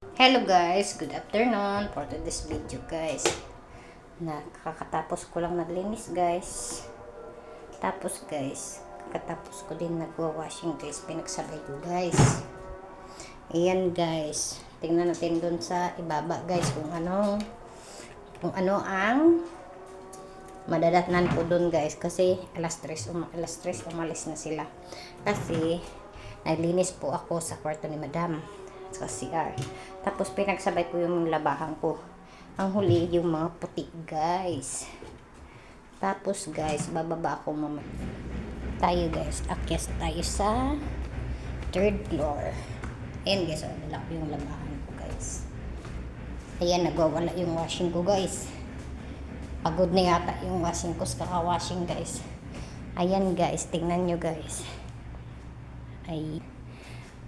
Hello guys, good afternoon for this video guys. Nakakatapos ko lang naglinis guys. Tapos guys, katapos ko din nagwa-washing guys, pinagsabay ko guys. Ayan guys, tingnan natin dun sa ibaba guys kung ano ang madadatnan ko dun guys, kasi alas 3 umalis na sila. Kasi naglinis po ako sa kwarto ni Madam sa CR. Tapos pinagsabay ko yung labahan ko. Ang huli yung mga puti guys. Tapos guys, bababa ako tayo guys. Akyat tayo sa third floor. Ayan guys, wala ko yung labahan ko guys. Ayan, nagwawala yung washing ko guys. Pagod na yata yung washing ko sa kaka-washing guys. Ayan guys, tingnan nyo guys.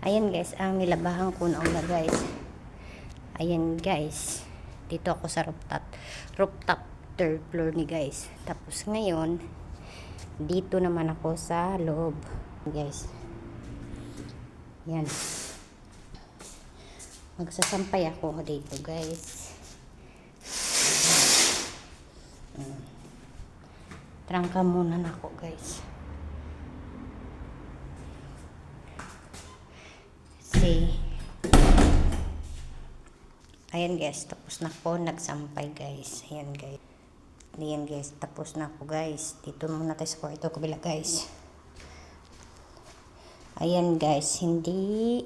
Ayan guys, ang nilabahan ko na ula guys. Ayan guys, dito ako sa rooftop third floor ni guys. Tapos ngayon, dito naman ako sa loob guys. Yan, magsasampay ako dito guys. Trangka muna na ako guys. Ayan guys, tapos na ako nagsampay guys. Ayan guys. Ayan guys, tapos na ako guys. Dito muna tayo sa kwarto kabila guys. Ayan guys, hindi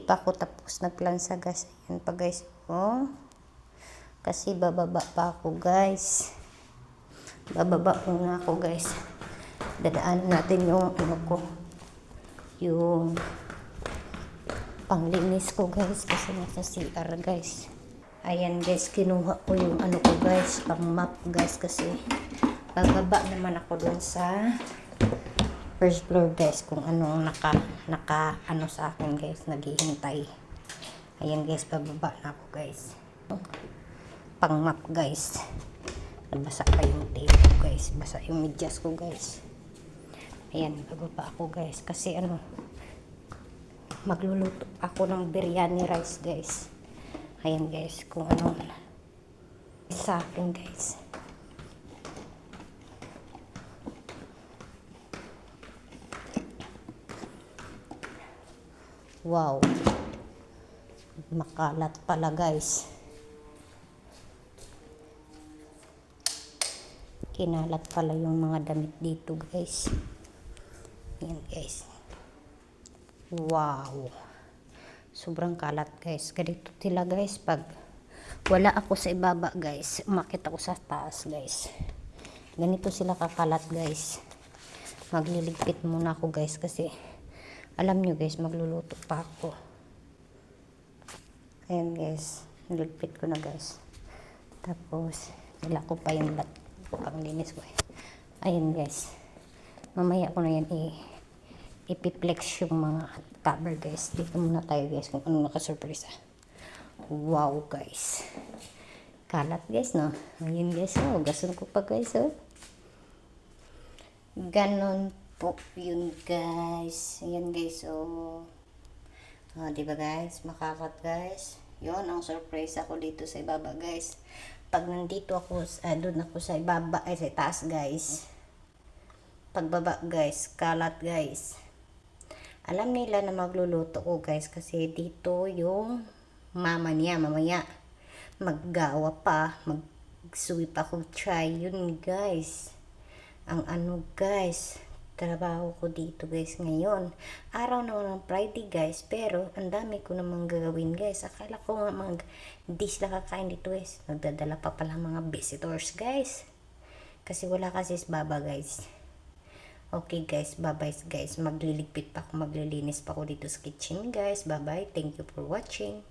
pa ako tapos nagplansa guys. Ayan pa guys. Oh. Kasi bababa pa ako guys. Bababa muna ako guys. Dadaan natin yung yung panglinis ko guys, kasi nasa CR guys. Ayan guys, kinuha ko yung ko guys, pang map guys, kasi bababa naman ako dun sa first floor guys, kung anong naka sa akin guys, naghihintay. Ayan guys, bababa na ako guys. Pang map guys. Nabasa pa yung tape ko guys, basa yung medyas ko guys. Ayan, bababa ako guys, kasi magluluto ako ng biryani rice guys. Ayan guys, kung sa akin guys. Wow, makalat pala guys. Kinalat pala yung mga damit dito guys. Ayan guys. Wow, sobrang kalat guys. Ganito sila guys pag wala ako sa ibaba guys, umakit ako sa taas guys. Ganito sila kakalat guys. Magliligpit muna ako guys, kasi alam nyo guys, magluluto pa ako. Ayan guys, niligpit ko na guys. Tapos wala ko pa yung panglinis ko. Ayan guys, mamaya ko na yan ipiplex yung mga cover guys. Dito muna tayo guys kung ano nakasurpresa. Wow guys, kalat guys no. Ayun guys, gasun ko pa guys ganon po yun guys. Ayan guys, diba guys, makakat guys. Yun ang surprise ako dito sa ibaba guys. Pag nandito ako, doon ako sa ibaba, sa taas guys, pagbaba guys, kalat guys. Alam nila na magluluto ko guys, kasi dito yung mama niya, mamaya maggawa pa, magsuwi pa akong try. Yun guys, ang guys, trabaho ko dito guys ngayon. Araw naman ng Friday guys, pero ang dami ko namang gagawin guys. Akala ko nga hindi sila kakain dito guys. Nagdadala pa pala mga visitors guys, kasi wala kasi baba guys. Okay guys, bye-bye guys. Magliligpit pa ako, maglilinis pa ako dito sa kitchen guys. Bye-bye. Thank you for watching.